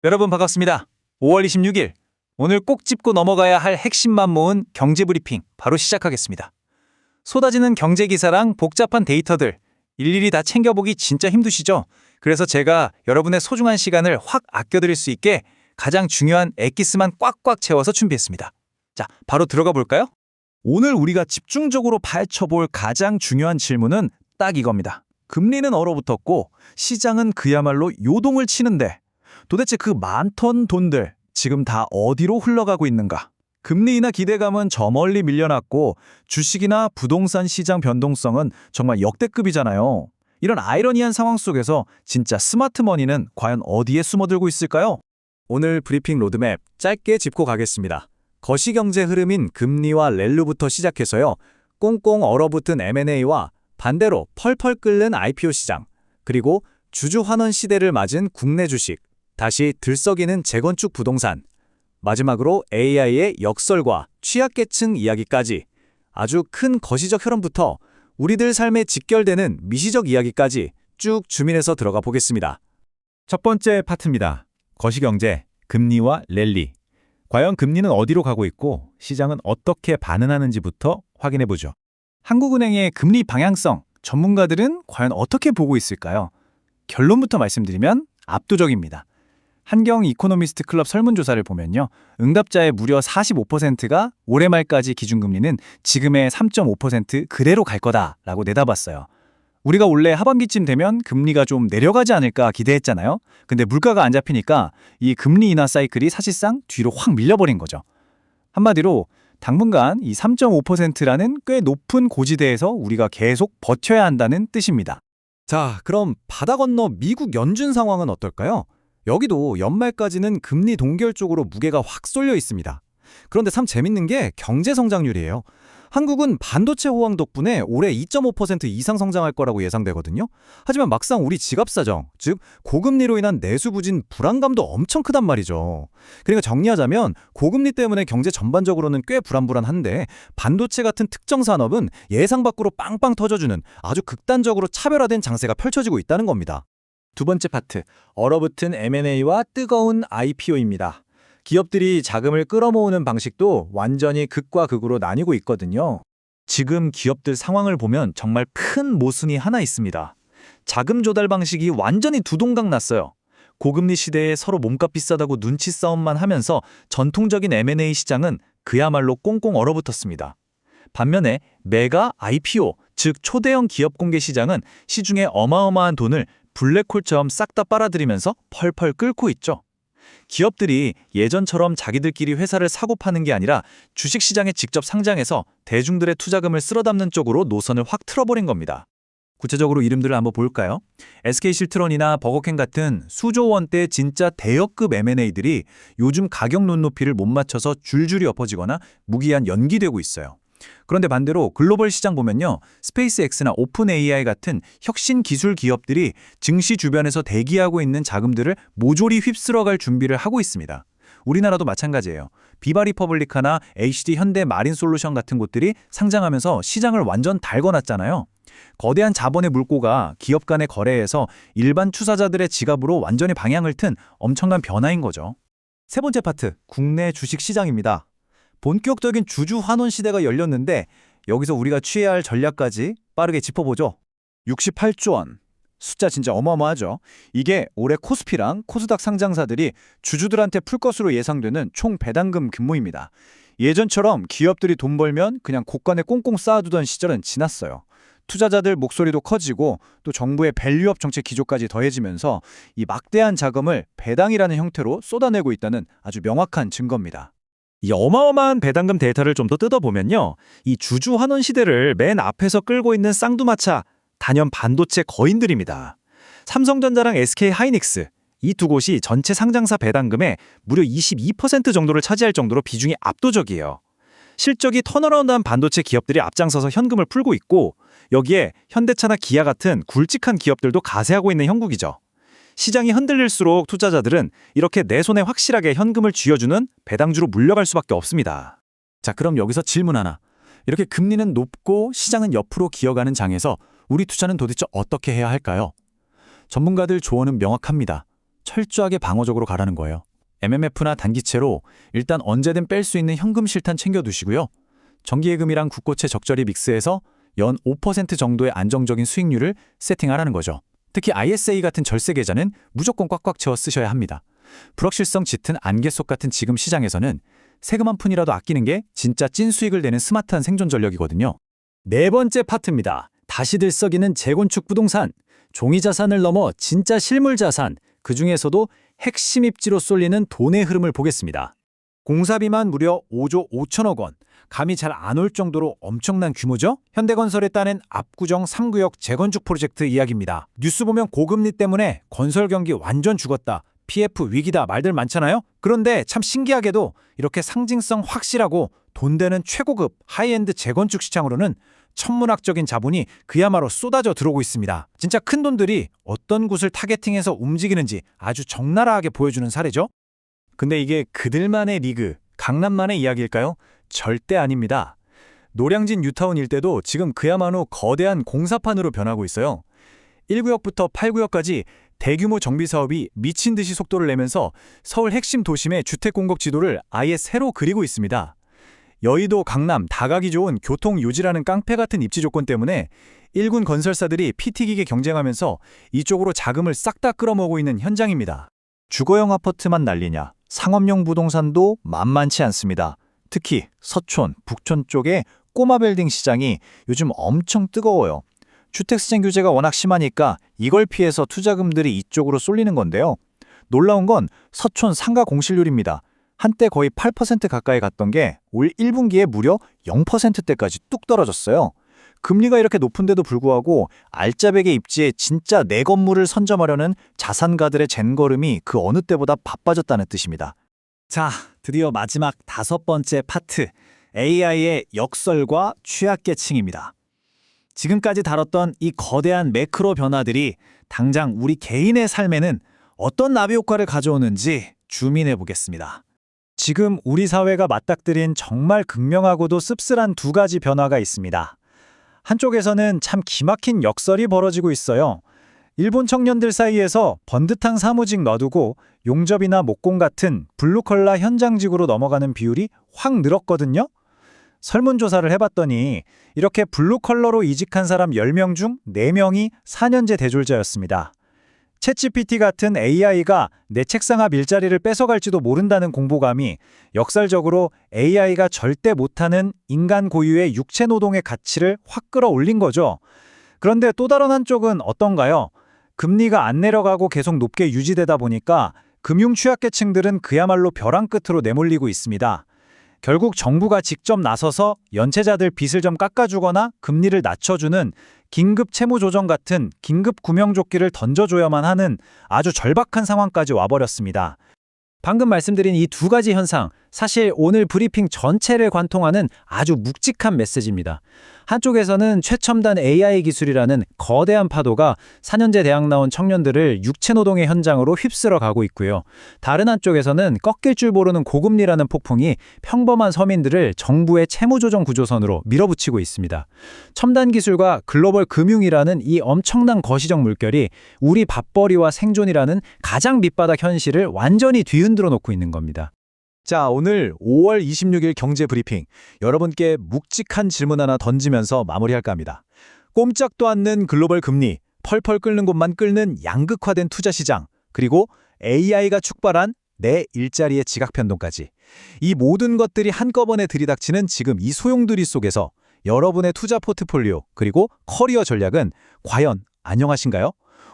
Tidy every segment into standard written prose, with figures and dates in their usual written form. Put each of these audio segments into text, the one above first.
여러분 반갑습니다. 5월 26일, 오늘 꼭 짚고 넘어가야 할 핵심만 모은 경제 브리핑 바로 시작하겠습니다. 쏟아지는 경제 기사랑 복잡한 데이터들 일일이 다 챙겨보기 진짜 힘드시죠? 그래서 제가 여러분의 소중한 시간을 확 아껴드릴 수 있게 가장 중요한 엑기스만 꽉꽉 채워서 준비했습니다. 자, 바로 들어가 볼까요? 오늘 우리가 집중적으로 파헤쳐볼 가장 중요한 질문은 딱 이겁니다. 금리는 얼어붙었고 시장은 그야말로 요동을 치는데 도대체 그 많던 돈들 지금 다 어디로 흘러가고 있는가? 금리 인하 기대감은 저 멀리 밀려났고 주식이나 부동산 시장 변동성은 정말 역대급이잖아요. 이런 아이러니한 상황 속에서 진짜 스마트 머니는 과연 어디에 숨어들고 있을까요? 오늘 브리핑 로드맵 짧게 짚고 가겠습니다. 거시경제 흐름인 금리와 랠류부터 시작해서요. 꽁꽁 얼어붙은 M&A와 반대로 펄펄 끓는 IPO 시장, 그리고 주주환원 시대를 맞은 국내 주식, 다시 들썩이는 재건축 부동산, 마지막으로 AI의 역설과 취약계층 이야기까지 아주 큰 거시적 흐름부터 우리들 삶에 직결되는 미시적 이야기까지 쭉 주민해서 들어가 보겠습니다. 첫 번째 파트입니다. 거시경제, 금리와 랠리. 과연 금리는 어디로 가고 있고 시장은 어떻게 반응하는지부터 확인해보죠. 한국은행의 금리 방향성, 전문가들은 과연 어떻게 보고 있을까요? 결론부터 말씀드리면 압도적입니다. 한경 이코노미스트 클럽 설문조사를 보면요. 응답자의 무려 45%가 올해 말까지 기준금리는 지금의 3.5% 그대로 갈 거다라고 내다봤어요. 우리가 원래 하반기쯤 되면 금리가 좀 내려가지 않을까 기대했잖아요. 근데 물가가 안 잡히니까 이 금리 인하 사이클이 사실상 뒤로 확 밀려버린 거죠. 한마디로 당분간 이 3.5%라는 꽤 높은 고지대에서 우리가 계속 버텨야 한다는 뜻입니다. 자, 그럼 바다 건너 미국 연준 상황은 어떨까요? 여기도 연말까지는 금리 동결 쪽으로 무게가 확 쏠려 있습니다. 그런데 참 재밌는 게 경제 성장률이에요. 한국은 반도체 호황 덕분에 올해 2.5% 이상 성장할 거라고 예상되거든요. 하지만 막상 우리 지갑 사정, 즉 고금리로 인한 내수 부진 불안감도 엄청 크단 말이죠. 그러니까 정리하자면 고금리 때문에 경제 전반적으로는 꽤 불안불안한데 반도체 같은 특정 산업은 예상 밖으로 빵빵 터져주는 아주 극단적으로 차별화된 장세가 펼쳐지고 있다는 겁니다. 두 번째 파트, 얼어붙은 M&A와 뜨거운 IPO입니다. 기업들이 자금을 끌어모으는 방식도 완전히 극과 극으로 나뉘고 있거든요. 지금 기업들 상황을 보면 정말 큰 모순이 하나 있습니다. 자금 조달 방식이 완전히 두동강 났어요. 고금리 시대에 서로 몸값 비싸다고 눈치 싸움만 하면서 전통적인 M&A 시장은 그야말로 꽁꽁 얼어붙었습니다. 반면에 메가 IPO, 즉 초대형 기업 공개 시장은 시중에 어마어마한 돈을 블랙홀처럼 싹 다 빨아들이면서 펄펄 끓고 있죠. 기업들이 예전처럼 자기들끼리 회사를 사고 파는 게 아니라 주식시장에 직접 상장해서 대중들의 투자금을 쓸어담는 쪽으로 노선을 확 틀어버린 겁니다. 구체적으로 이름들을 한번 볼까요? SK실트론이나 버거킹 같은 수조 원대 진짜 대역급 M&A들이 요즘 가격 눈높이를 못 맞춰서 줄줄이 엎어지거나 무기한 연기되고 있어요. 그런데 반대로 글로벌 시장 보면요. 스페이스X나 오픈 AI 같은 혁신 기술 기업들이 증시 주변에서 대기하고 있는 자금들을 모조리 휩쓸어갈 준비를 하고 있습니다. 우리나라도 마찬가지예요. 비바 리퍼블리카나 HD 현대 마린솔루션 같은 곳들이 상장하면서 시장을 완전 달궈놨잖아요. 거대한 자본의 물꼬가 기업 간의 거래에서 일반 투자자들의 지갑으로 완전히 방향을 튼 엄청난 변화인 거죠. 세 번째 파트, 국내 주식 시장입니다. 본격적인 주주 환원 시대가 열렸는데 여기서 우리가 취해야 할 전략까지 빠르게 짚어보죠. 68조 원. 숫자 진짜 어마어마하죠. 이게 올해 코스피랑 코스닥 상장사들이 주주들한테 풀 것으로 예상되는 총 배당금 규모입니다. 예전처럼 기업들이 돈 벌면 그냥 곳간에 꽁꽁 쌓아두던 시절은 지났어요. 투자자들 목소리도 커지고 또 정부의 밸류업 정책 기조까지 더해지면서 이 막대한 자금을 배당이라는 형태로 쏟아내고 있다는 아주 명확한 증거입니다. 이 어마어마한 배당금 데이터를 좀 더 뜯어보면요. 이 주주 환원 시대를 맨 앞에서 끌고 있는 쌍두마차 단연 반도체 거인들입니다. 삼성전자랑 SK하이닉스, 이 두 곳이 전체 상장사 배당금의 무려 22% 정도를 차지할 정도로 비중이 압도적이에요. 실적이 턴어라운드한 반도체 기업들이 앞장서서 현금을 풀고 있고 여기에 현대차나 기아 같은 굵직한 기업들도 가세하고 있는 형국이죠. 시장이 흔들릴수록 투자자들은 이렇게 내 손에 확실하게 현금을 쥐어주는 배당주로 물려갈 수밖에 없습니다. 자, 그럼 여기서 질문 하나. 이렇게 금리는 높고 시장은 옆으로 기어가는 장에서 우리 투자는 도대체 어떻게 해야 할까요? 전문가들 조언은 명확합니다. 철저하게 방어적으로 가라는 거예요. MMF나 단기채로 일단 언제든 뺄 수 있는 현금 실탄 챙겨두시고요. 정기예금이랑 국고채 적절히 믹스해서 연 5% 정도의 안정적인 수익률을 세팅하라는 거죠. 특히 ISA 같은 절세 계좌는 무조건 꽉꽉 채워 쓰셔야 합니다. 불확실성 짙은 안개 속 같은 지금 시장에서는 세금 한 푼이라도 아끼는 게 진짜 찐 수익을 내는 스마트한 생존 전략이거든요. 네 번째 파트입니다. 다시 들썩이는 재건축 부동산. 종이 자산을 넘어 진짜 실물 자산, 그중에서도 핵심 입지로 쏠리는 돈의 흐름을 보겠습니다. 공사비만 무려 5조 5천억 원. 감이 잘 안 올 정도로 엄청난 규모죠? 현대건설에 따낸 압구정 3구역 재건축 프로젝트 이야기입니다. 뉴스 보면 고금리 때문에 건설 경기 완전 죽었다, PF 위기다 말들 많잖아요? 그런데 참 신기하게도 이렇게 상징성 확실하고 돈 되는 최고급 하이엔드 재건축 시장으로는 천문학적인 자본이 그야말로 쏟아져 들어오고 있습니다. 진짜 큰 돈들이 어떤 곳을 타겟팅해서 움직이는지 아주 적나라하게 보여주는 사례죠? 근데 이게 그들만의 리그, 강남만의 이야기일까요? 절대 아닙니다. 노량진 뉴타운 일대도 지금 그야말로 거대한 공사판으로 변하고 있어요. 1구역부터 8구역까지 대규모 정비 사업이 미친 듯이 속도를 내면서 서울 핵심 도심의 주택 공급 지도를 아예 새로 그리고 있습니다. 여의도, 강남 다 가기 좋은 교통 요지라는 깡패 같은 입지 조건 때문에 일군 건설사들이 피 튀기게 경쟁하면서 이쪽으로 자금을 싹 다 끌어모으고 있는 현장입니다. 주거용 아파트만 난리냐? 상업용 부동산도 만만치 않습니다. 특히 서촌, 북촌 쪽의 꼬마 빌딩 시장이 요즘 엄청 뜨거워요. 주택수쟁 규제가 워낙 심하니까 이걸 피해서 투자금들이 이쪽으로 쏠리는 건데요. 놀라운 건 서촌 상가 공실률입니다. 한때 거의 8% 가까이 갔던 게 올 1분기에 무려 0%대까지 뚝 떨어졌어요. 금리가 이렇게 높은데도 불구하고 알짜배기 입지에 진짜 내 건물을 선점하려는 자산가들의 젠걸음이 그 어느 때보다 바빠졌다는 뜻입니다. 자, 드디어 마지막 5번째 파트, AI의 역설과 취약계층입니다. 지금까지 다뤘던 이 거대한 매크로 변화들이 당장 우리 개인의 삶에는 어떤 나비 효과를 가져오는지 주민해 보겠습니다. 지금 우리 사회가 맞닥뜨린 정말 극명하고도 씁쓸한 두 가지 변화가 있습니다. 한쪽에서는 참 기막힌 역설이 벌어지고 있어요. 일본 청년들 사이에서 번듯한 사무직 놔두고 용접이나 목공 같은 블루컬라 현장직으로 넘어가는 비율이 확 늘었거든요. 설문조사를 해봤더니 이렇게 블루컬러로 이직한 사람 10명 중 4명이 4년제 대졸자였습니다. 챗GPT 같은 AI가 내 책상 앞 일자리를 뺏어갈지도 모른다는 공포감이 역설적으로 AI가 절대 못하는 인간 고유의 육체 노동의 가치를 확 끌어올린 거죠. 그런데 또 다른 한쪽은 어떤가요? 금리가 안 내려가고 계속 높게 유지되다 보니까 금융 취약계층들은 그야말로 벼랑 끝으로 내몰리고 있습니다. 결국 정부가 직접 나서서 연체자들 빚을 좀 깎아주거나 금리를 낮춰주는 긴급 채무조정 같은 긴급 구명조끼를 던져줘야만 하는 아주 절박한 상황까지 와버렸습니다. 방금 말씀드린 이 두 가지 현상, 사실 오늘 브리핑 전체를 관통하는 아주 묵직한 메시지입니다. 한쪽에서는 최첨단 AI 기술이라는 거대한 파도가 4년제 대학 나온 청년들을 육체노동의 현장으로 휩쓸어 가고 있고요. 다른 한쪽에서는 꺾일 줄 모르는 고금리라는 폭풍이 평범한 서민들을 정부의 채무조정 구조선으로 밀어붙이고 있습니다. 첨단 기술과 글로벌 금융이라는 이 엄청난 거시적 물결이 우리 밥벌이와 생존이라는 가장 밑바닥 현실을 완전히 뒤흔들어 놓고 있는 겁니다. 자, 오늘 5월 26일 경제 브리핑, 여러분께 묵직한 질문 하나 던지면서 마무리할까 합니다. 꼼짝도 않는 글로벌 금리, 펄펄 끓는 곳만 끓는 양극화된 투자 시장, 그리고 AI가 축발한 내 일자리의 지각 변동까지. 이 모든 것들이 한꺼번에 들이닥치는 지금 이 소용돌이 속에서 여러분의 투자 포트폴리오, 그리고 커리어 전략은 과연 안녕하신가요?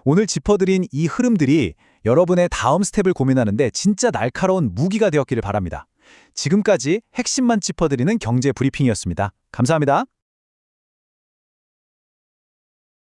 오늘 짚어드린 이 흐름들이 여러분의 다음 스텝을 고민하는데 진짜 날카로운 무기가 되었기를 바랍니다. 지금까지 핵심만 짚어드리는 경제 브리핑이었습니다. 감사합니다.